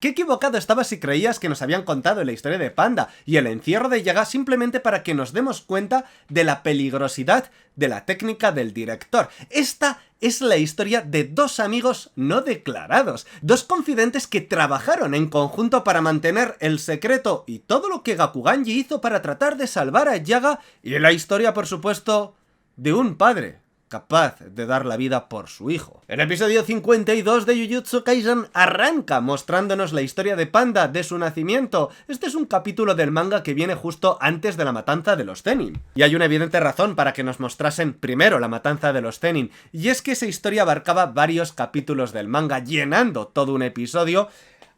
Qué equivocado estabas si creías que nos habían contado la historia de Panda y el encierro de Yaga simplemente para que nos demos cuenta de la peligrosidad de la técnica del director. Esta es la historia de dos amigos no declarados, dos confidentes que trabajaron en conjunto para mantener el secreto y todo lo que Gakuganji hizo para tratar de salvar a Yaga, y la historia, por supuesto, de un padre capaz de dar la vida por su hijo. El episodio 52 de Jujutsu Kaisen arranca mostrándonos la historia de Panda, de su nacimiento. Este es un capítulo del manga que viene justo antes de la matanza de los Zenin. Y hay una evidente razón para que nos mostrasen primero la matanza de los Zenin, y es que esa historia abarcaba varios capítulos del manga, llenando todo un episodio,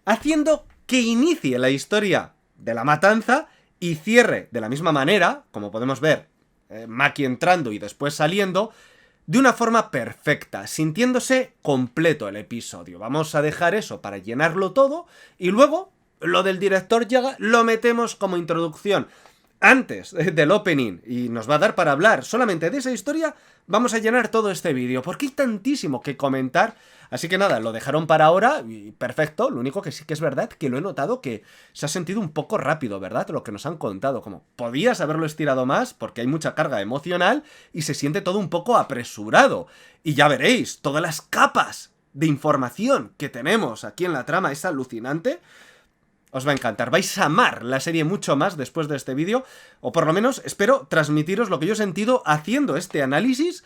haciendo que inicie la historia de la matanza y cierre de la misma manera, como podemos ver, Maki entrando y después saliendo, de una forma perfecta, sintiéndose completo el episodio. Vamos a dejar eso para llenarlo todo y luego lo del director Yaga lo metemos como introducción antes del opening y nos va a dar para hablar solamente de esa historia. Vamos a llenar todo este vídeo porque hay tantísimo que comentar. Así que nada, lo dejaron para ahora y perfecto. Lo único que sí que es verdad que lo he notado que se ha sentido un poco rápido, ¿verdad? Lo que nos han contado, como podías haberlo estirado más porque hay mucha carga emocional y se siente todo un poco apresurado. Y ya veréis, todas las capas de información que tenemos aquí en la trama es alucinante. Os va a encantar, vais a amar la serie mucho más después de este vídeo, o por lo menos espero transmitiros lo que yo he sentido haciendo este análisis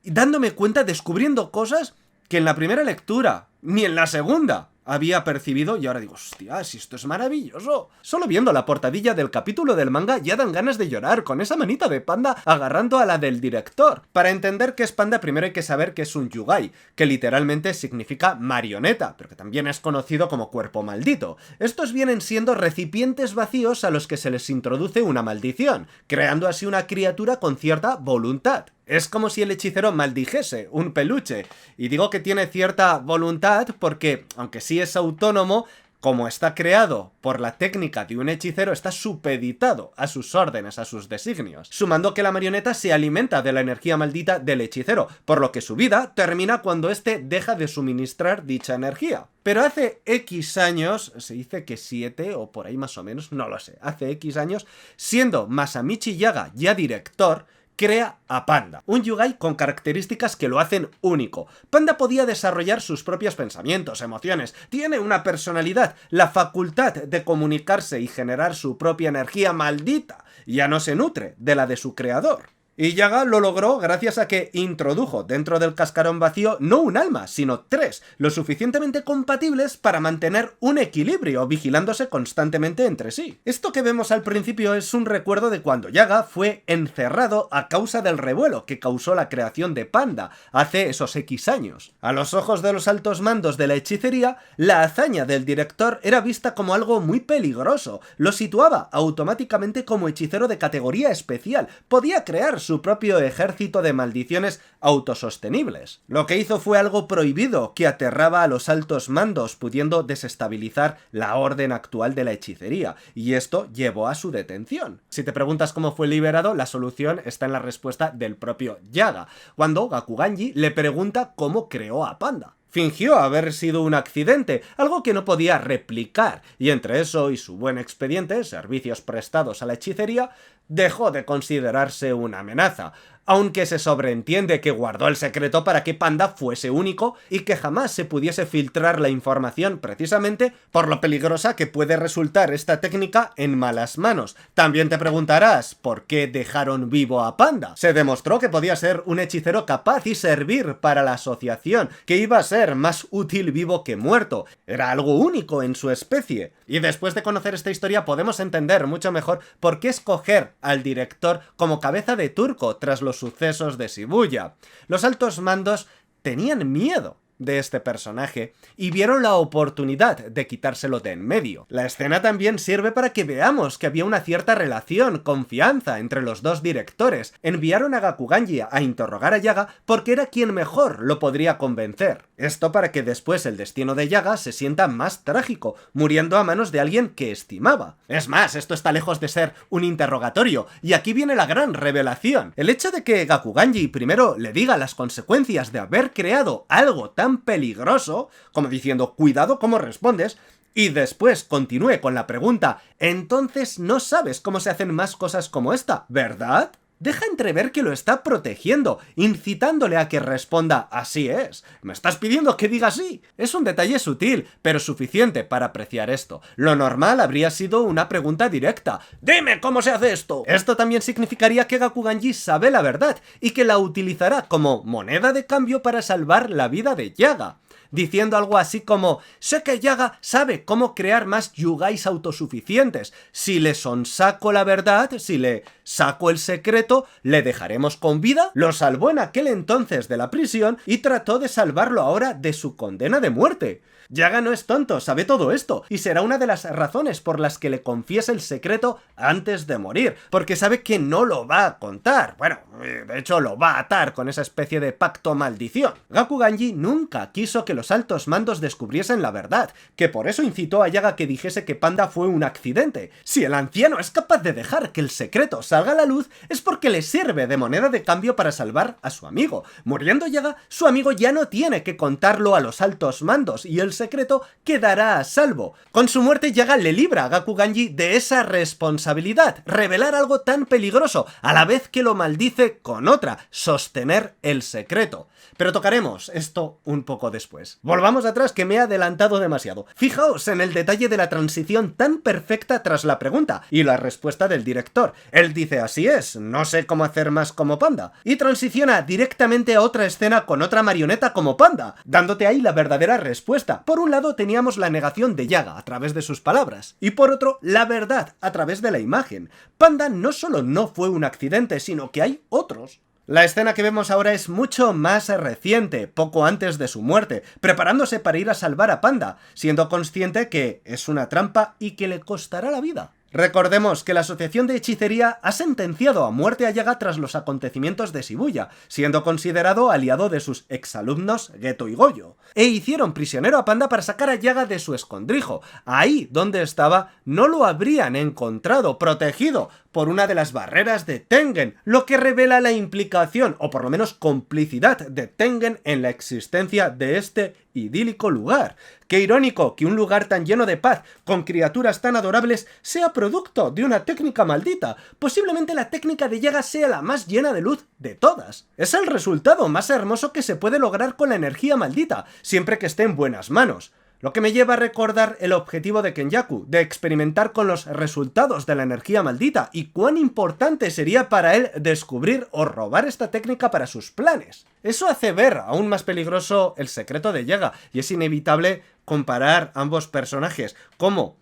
y dándome cuenta, descubriendo cosas que en la primera lectura, ni en la segunda, había percibido, y ahora digo, hostia, si esto es maravilloso. Solo viendo la portadilla del capítulo del manga ya dan ganas de llorar, con esa manita de Panda agarrando a la del director. Para entender qué es Panda, primero hay que saber que es un Yugai, que literalmente significa marioneta, pero que también es conocido como cuerpo maldito. Estos vienen siendo recipientes vacíos a los que se les introduce una maldición, creando así una criatura con cierta voluntad. Es como si el hechicero maldijese un peluche, y digo que tiene cierta voluntad porque, aunque sí es autónomo, como está creado por la técnica de un hechicero, está supeditado a sus órdenes, a sus designios, sumando que la marioneta se alimenta de la energía maldita del hechicero, por lo que su vida termina cuando éste deja de suministrar dicha energía. Pero hace X años, se dice que 7 o por ahí más o menos, no lo sé, hace X años, siendo Masamichi Yaga ya director, crea a Panda, un Yugai con características que lo hacen único. Panda podía desarrollar sus propios pensamientos, emociones, tiene una personalidad, la facultad de comunicarse y generar su propia energía maldita, ya no se nutre de la de su creador. Y Yaga lo logró gracias a que introdujo dentro del cascarón vacío no un alma, sino 3, lo suficientemente compatibles para mantener un equilibrio, vigilándose constantemente entre sí. Esto que vemos al principio es un recuerdo de cuando Yaga fue encerrado a causa del revuelo que causó la creación de Panda hace esos X años. A los ojos de los altos mandos de la hechicería, la hazaña del director era vista como algo muy peligroso, lo situaba automáticamente como hechicero de categoría especial, podía crear su propio ejército de maldiciones autosostenibles. Lo que hizo fue algo prohibido que aterraba a los altos mandos, pudiendo desestabilizar la orden actual de la hechicería, y esto llevó a su detención. Si te preguntas cómo fue liberado, la solución está en la respuesta del propio Yaga, cuando Gakuganji le pregunta cómo creó a Panda. Fingió haber sido un accidente, algo que no podía replicar, y entre eso y su buen expediente, servicios prestados a la hechicería, dejó de considerarse una amenaza, aunque se sobreentiende que guardó el secreto para que Panda fuese único y que jamás se pudiese filtrar la información precisamente por lo peligrosa que puede resultar esta técnica en malas manos. También te preguntarás, ¿por qué dejaron vivo a Panda? Se demostró que podía ser un hechicero capaz y servir para la asociación, que iba a ser más útil vivo que muerto. Era algo único en su especie. Y después de conocer esta historia podemos entender mucho mejor por qué escoger al director como cabeza de turco tras los sucesos de Shibuya. Los altos mandos tenían miedo de este personaje y vieron la oportunidad de quitárselo de en medio. La escena también sirve para que veamos que había una cierta relación, confianza entre los dos directores. Enviaron a Gakuganji a interrogar a Yaga porque era quien mejor lo podría convencer. Esto para que después el destino de Yaga se sienta más trágico, muriendo a manos de alguien que estimaba. Es más, esto está lejos de ser un interrogatorio, y aquí viene la gran revelación. El hecho de que Gakuganji primero le diga las consecuencias de haber creado algo tan peligroso, como diciendo, cuidado cómo respondes, y después continúe con la pregunta, entonces no sabes cómo se hacen más cosas como esta, ¿verdad? Deja entrever que lo está protegiendo, incitándole a que responda así es. ¿Me estás pidiendo que diga sí? Es un detalle sutil, pero suficiente para apreciar esto. Lo normal habría sido una pregunta directa. ¡Dime cómo se hace esto! Esto también significaría que Gakuganji sabe la verdad y que la utilizará como moneda de cambio para salvar la vida de Yaga. Diciendo algo así como, sé que Yaga sabe cómo crear más yugais autosuficientes. Si le sonsaco la verdad, si le saco el secreto, ¿le dejaremos con vida? Lo salvó en aquel entonces de la prisión y trató de salvarlo ahora de su condena de muerte. Yaga no es tonto, sabe todo esto, y será una de las razones por las que le confiesa el secreto antes de morir, porque sabe que no lo va a contar. Bueno, de hecho lo va a atar con esa especie de pacto maldición. Gakuganji nunca quiso que los altos mandos descubriesen la verdad, que por eso incitó a Yaga que dijese que Panda fue un accidente. Si el anciano es capaz de dejar que el secreto salga a la luz, es porque le sirve de moneda de cambio para salvar a su amigo. Muriendo Yaga, su amigo ya no tiene que contarlo a los altos mandos, y el secreto quedará a salvo. Con su muerte, Yaga le libra a Gakuganji de esa responsabilidad, revelar algo tan peligroso, a la vez que lo maldice con otra, sostener el secreto. Pero tocaremos esto un poco después. Volvamos atrás, que me he adelantado demasiado. Fijaos en el detalle de la transición tan perfecta tras la pregunta y la respuesta del director. Él dice así es, no sé cómo hacer más como Panda, y transiciona directamente a otra escena con otra marioneta como Panda, dándote ahí la verdadera respuesta. Por un lado teníamos la negación de Yaga a través de sus palabras, y por otro la verdad a través de la imagen. Panda no solo no fue un accidente, sino que hay otros. La escena que vemos ahora es mucho más reciente, poco antes de su muerte, preparándose para ir a salvar a Panda, siendo consciente que es una trampa y que le costará la vida. Recordemos que la Asociación de Hechicería ha sentenciado a muerte a Yaga tras los acontecimientos de Shibuya, siendo considerado aliado de sus exalumnos Geto y Goyo, e hicieron prisionero a Panda para sacar a Yaga de su escondrijo. Ahí donde estaba no lo habrían encontrado, protegido por una de las barreras de Tengen, lo que revela la implicación, o por lo menos complicidad, de Tengen en la existencia de este idílico lugar. Qué irónico que un lugar tan lleno de paz, con criaturas tan adorables, sea producto de una técnica maldita. Posiblemente la técnica de Yaga sea la más llena de luz de todas. Es el resultado más hermoso que se puede lograr con la energía maldita, siempre que esté en buenas manos. Lo que me lleva a recordar el objetivo de Kenjaku, de experimentar con los resultados de la energía maldita, y cuán importante sería para él descubrir o robar esta técnica para sus planes. Eso hace ver aún más peligroso el secreto de Yaga, y es inevitable comparar ambos personajes, como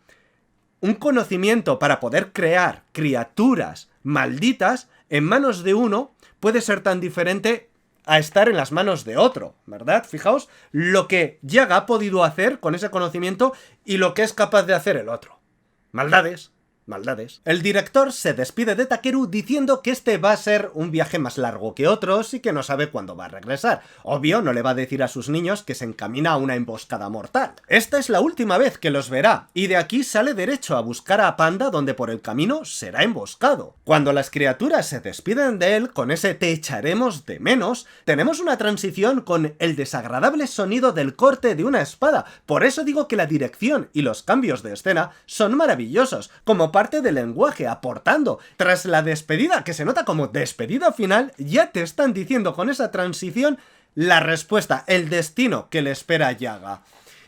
un conocimiento para poder crear criaturas malditas en manos de uno puede ser tan diferente a estar en las manos de otro, ¿verdad? Fijaos lo que Yaga ha podido hacer con ese conocimiento y lo que es capaz de hacer el otro. Maldades. Maldades. El director se despide de Takeru diciendo que este va a ser un viaje más largo que otros y que no sabe cuándo va a regresar. Obvio, no le va a decir a sus niños que se encamina a una emboscada mortal. Esta es la última vez que los verá, y de aquí sale derecho a buscar a Panda, donde por el camino será emboscado. Cuando las criaturas se despiden de él con ese te echaremos de menos, tenemos una transición con el desagradable sonido del corte de una espada. Por eso digo que la dirección y los cambios de escena son maravillosos, como parte del lenguaje, aportando. Tras la despedida, que se nota como despedida final, ya te están diciendo con esa transición la respuesta, el destino que le espera a Yaga.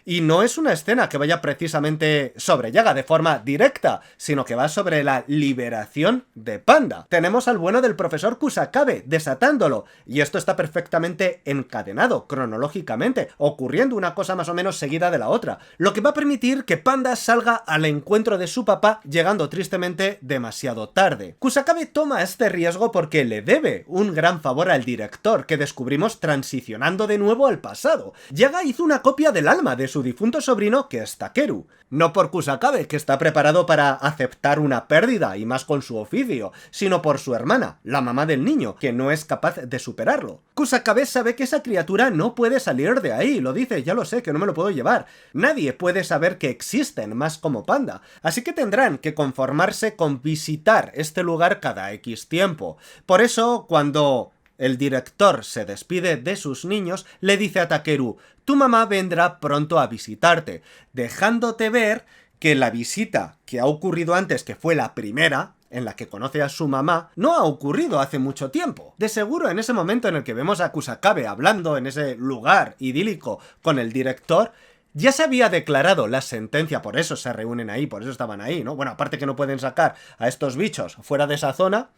Y no es una escena que vaya precisamente sobre Yaga de forma directa, sino que va sobre la liberación de Panda. Tenemos al bueno del profesor Kusakabe desatándolo, y esto está perfectamente encadenado cronológicamente, ocurriendo una cosa más o menos seguida de la otra, lo que va a permitir que Panda salga al encuentro de su papá, llegando tristemente demasiado tarde. Kusakabe toma este riesgo porque le debe un gran favor al director, que descubrimos transicionando de nuevo al pasado. Yaga hizo una copia del alma de su difunto sobrino, que es Takeru. No por Kusakabe, que está preparado para aceptar una pérdida, y más con su oficio, sino por su hermana, la mamá del niño, que no es capaz de superarlo. Kusakabe sabe que esa criatura no puede salir de ahí, lo dice, ya lo sé, que no me lo puedo llevar. Nadie puede saber que existen más como Panda, así que tendrán que conformarse con visitar este lugar cada X tiempo. Por eso, cuando el director se despide de sus niños, le dice a Takeru: tu mamá vendrá pronto a visitarte, dejándote ver que la visita que ha ocurrido antes, que fue la primera, en la que conoce a su mamá, no ha ocurrido hace mucho tiempo. De seguro, en ese momento en el que vemos a Kusakabe hablando en ese lugar idílico con el director, ya se había declarado la sentencia, por eso se reúnen ahí, por eso estaban ahí, ¿no? Bueno, aparte que no pueden sacar a estos bichos fuera de esa zona,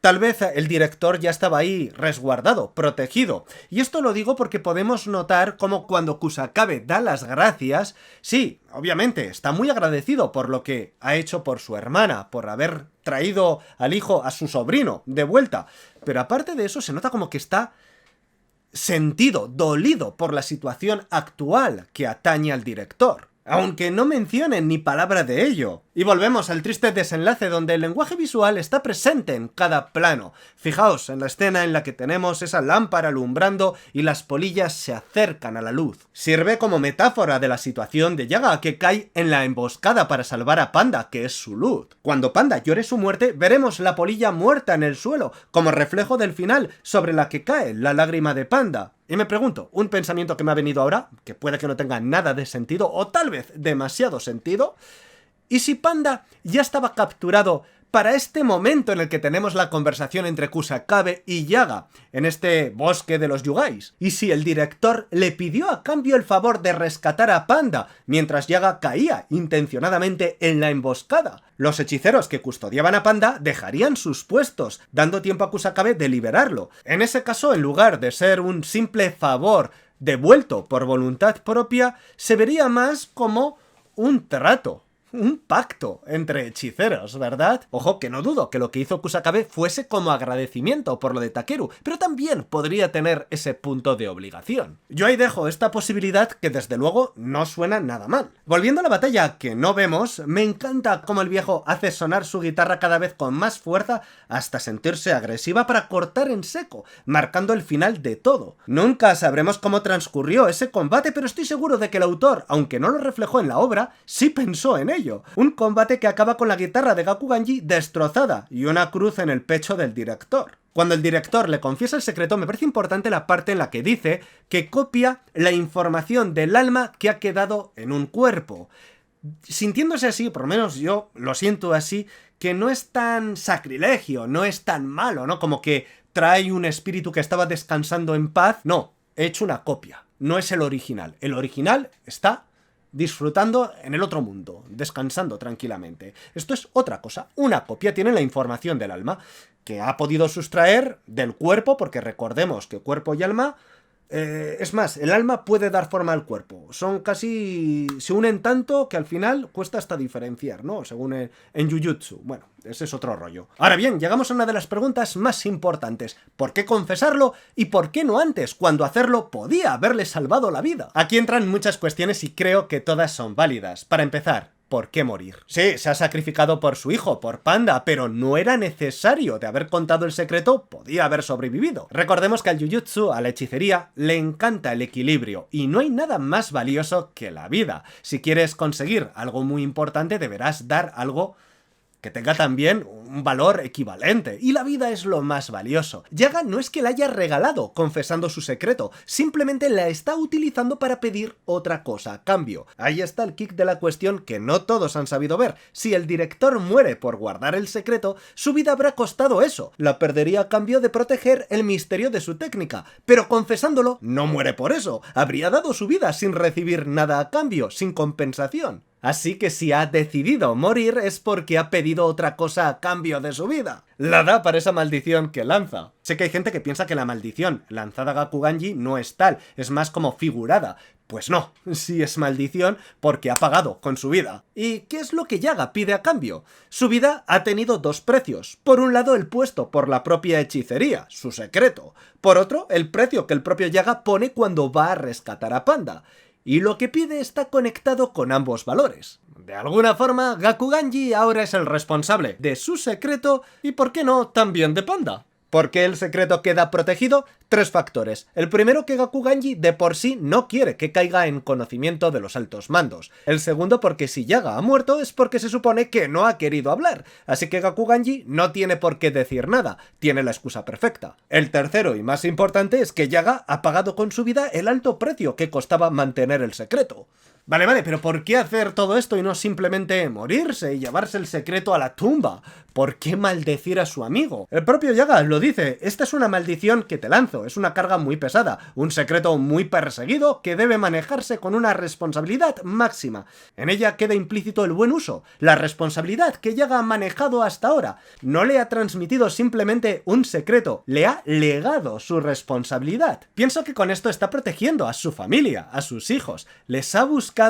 tal vez el director ya estaba ahí resguardado, protegido. Y esto lo digo porque podemos notar cómo cuando Kusakabe da las gracias, sí, obviamente, está muy agradecido por lo que ha hecho por su hermana, por haber traído al hijo, a su sobrino, de vuelta. Pero aparte de eso, se nota como que está sentido, dolido por la situación actual que atañe al director, aunque no mencionen ni palabra de ello. Y volvemos al triste desenlace donde el lenguaje visual está presente en cada plano. Fijaos en la escena en la que tenemos esa lámpara alumbrando y las polillas se acercan a la luz. Sirve como metáfora de la situación de Yaga, que cae en la emboscada para salvar a Panda, que es su luz. Cuando Panda llore su muerte, veremos la polilla muerta en el suelo, como reflejo del final sobre la que cae la lágrima de Panda. Y me pregunto, un pensamiento que me ha venido ahora, que puede que no tenga nada de sentido, o tal vez demasiado sentido: ¿y si Panda ya estaba capturado para este momento en el que tenemos la conversación entre Kusakabe y Yaga, en este bosque de los Yugais? ¿Y si el director le pidió a cambio el favor de rescatar a Panda mientras Yaga caía intencionadamente en la emboscada? Los hechiceros que custodiaban a Panda dejarían sus puestos, dando tiempo a Kusakabe de liberarlo. En ese caso, en lugar de ser un simple favor devuelto por voluntad propia, se vería más como un trato. Un pacto entre hechiceros, ¿verdad? Ojo, que no dudo que lo que hizo Kusakabe fuese como agradecimiento por lo de Takeru, pero también podría tener ese punto de obligación. Yo ahí dejo esta posibilidad que desde luego no suena nada mal. Volviendo a la batalla que no vemos, me encanta cómo el viejo hace sonar su guitarra cada vez con más fuerza hasta sentirse agresiva para cortar en seco, marcando el final de todo. Nunca sabremos cómo transcurrió ese combate, pero estoy seguro de que el autor, aunque no lo reflejó en la obra, sí pensó en ello. Un combate que acaba con la guitarra de Gakuganji destrozada y una cruz en el pecho del director. Cuando el director le confiesa el secreto, me parece importante la parte en la que dice que copia la información del alma que ha quedado en un cuerpo. Sintiéndose así, por lo menos yo lo siento así, que no es tan sacrilegio, no es tan malo, ¿no? Como que trae un espíritu que estaba descansando en paz. No, he hecho una copia, no es el original. El original está disfrutando en el otro mundo, descansando tranquilamente. Esto es otra cosa. Una copia tiene la información del alma que ha podido sustraer del cuerpo, porque recordemos que cuerpo y alma... es más, el alma puede dar forma al cuerpo. Son casi... se unen tanto que al final cuesta hasta diferenciar, ¿no? Según en Jujutsu. Bueno, ese es otro rollo. Ahora bien, llegamos a una de las preguntas más importantes. ¿Por qué confesarlo? ¿Y por qué no antes, cuando hacerlo podía haberle salvado la vida? Aquí entran muchas cuestiones y creo que todas son válidas. Para empezar, ¿por qué morir? Sí, se ha sacrificado por su hijo, por Panda, pero no era necesario. De haber contado el secreto, podía haber sobrevivido. Recordemos que al Jujutsu, a la hechicería, le encanta el equilibrio, y no hay nada más valioso que la vida. Si quieres conseguir algo muy importante, deberás dar algo que tenga también un valor equivalente, y la vida es lo más valioso. Yaga no es que la haya regalado confesando su secreto, simplemente la está utilizando para pedir otra cosa a cambio. Ahí está el kick de la cuestión que no todos han sabido ver. Si el director muere por guardar el secreto, su vida habrá costado eso. La perdería a cambio de proteger el misterio de su técnica, pero confesándolo, no muere por eso. Habría dado su vida sin recibir nada a cambio, sin compensación. Así que si ha decidido morir es porque ha pedido otra cosa a cambio de su vida. La da para esa maldición que lanza. Sé que hay gente que piensa que la maldición lanzada a Gakuganji no es tal, es más como figurada. Pues no, sí es maldición porque ha pagado con su vida. ¿Y qué es lo que Yaga pide a cambio? Su vida ha tenido dos precios. Por un lado, el puesto por la propia hechicería, su secreto. Por otro, el precio que el propio Yaga pone cuando va a rescatar a Panda. Y lo que pide está conectado con ambos valores. De alguna forma, Gakuganji ahora es el responsable de su secreto y, ¿por qué no?, también de Panda. ¿Por qué el secreto queda protegido? 3 factores. El primero, que Gakuganji de por sí no quiere que caiga en conocimiento de los altos mandos. El segundo, porque si Yaga ha muerto es porque se supone que no ha querido hablar, así que Gakuganji no tiene por qué decir nada, tiene la excusa perfecta. El tercero y más importante es que Yaga ha pagado con su vida el alto precio que costaba mantener el secreto. Vale, pero ¿por qué hacer todo esto y no simplemente morirse y llevarse el secreto a la tumba? ¿Por qué maldecir a su amigo? El propio Yaga lo dice, esta es una maldición que te lanzo, es una carga muy pesada, un secreto muy perseguido que debe manejarse con una responsabilidad máxima. En ella queda implícito el buen uso, la responsabilidad que Yaga ha manejado hasta ahora. No le ha transmitido simplemente un secreto, le ha legado su responsabilidad. Pienso que con esto está protegiendo a su familia, a sus hijos, les ha buscado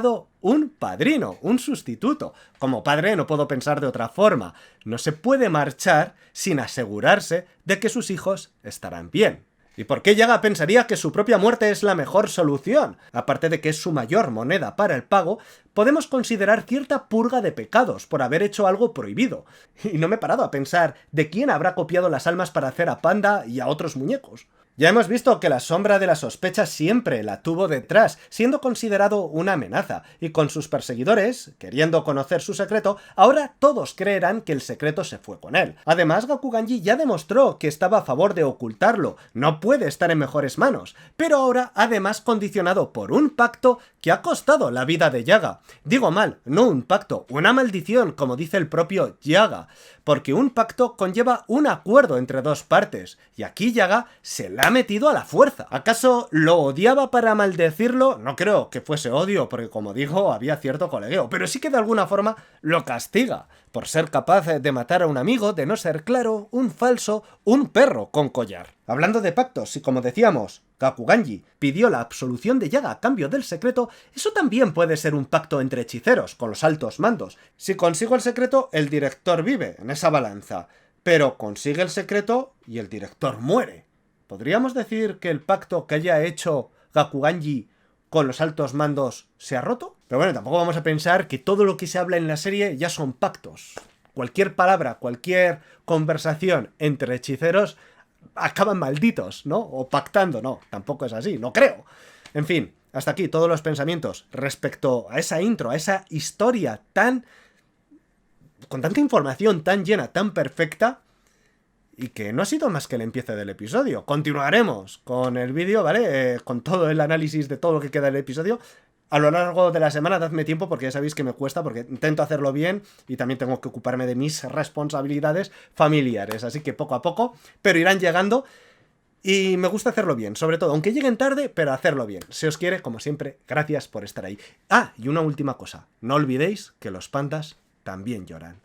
un padrino, un sustituto. Como padre no puedo pensar de otra forma. No se puede marchar sin asegurarse de que sus hijos estarán bien. ¿Y por qué Yaga pensaría que su propia muerte es la mejor solución? Aparte de que es su mayor moneda para el pago, podemos considerar cierta purga de pecados por haber hecho algo prohibido. Y no me he parado a pensar de quién habrá copiado las almas para hacer a Panda y a otros muñecos. Ya hemos visto que la sombra de la sospecha siempre la tuvo detrás, siendo considerado una amenaza, y con sus perseguidores, queriendo conocer su secreto, ahora todos creerán que el secreto se fue con él. Además, Gakuganji ya demostró que estaba a favor de ocultarlo, no puede estar en mejores manos, pero ahora además condicionado por un pacto que ha costado la vida de Yaga. Digo mal, no un pacto, una maldición, como dice el propio Yaga, porque un pacto conlleva un acuerdo entre dos partes, y aquí Yaga se la ha metido a la fuerza. ¿Acaso lo odiaba para maldecirlo? No creo que fuese odio, porque como digo, había cierto colegueo, pero sí que de alguna forma lo castiga, por ser capaz de matar a un amigo, de no ser claro, un falso, un perro con collar. Hablando de pactos, y como decíamos, Gakuganji pidió la absolución de Yaga a cambio del secreto, eso también puede ser un pacto entre hechiceros, con los altos mandos. Si consigo el secreto, el director vive en esa balanza, pero consigue el secreto y el director muere. ¿Podríamos decir que el pacto que haya hecho Gakuganji con los altos mandos se ha roto? Pero bueno, tampoco vamos a pensar que todo lo que se habla en la serie ya son pactos. Cualquier palabra, cualquier conversación entre hechiceros acaban malditos, ¿no? O pactando, no, tampoco es así, no creo. En fin, hasta aquí todos los pensamientos respecto a esa intro, a esa historia tan... con tanta información tan llena, tan perfecta, y que no ha sido más que el empiece del episodio. Continuaremos con el vídeo, ¿vale? Con todo el análisis de todo lo que queda del episodio. A lo largo de la semana, dadme tiempo, porque ya sabéis que me cuesta, porque intento hacerlo bien y también tengo que ocuparme de mis responsabilidades familiares. Así que poco a poco, pero irán llegando. Y me gusta hacerlo bien, sobre todo, aunque lleguen tarde, pero hacerlo bien. Se os quiere, como siempre, gracias por estar ahí. Ah, y una última cosa. No olvidéis que los pandas también lloran.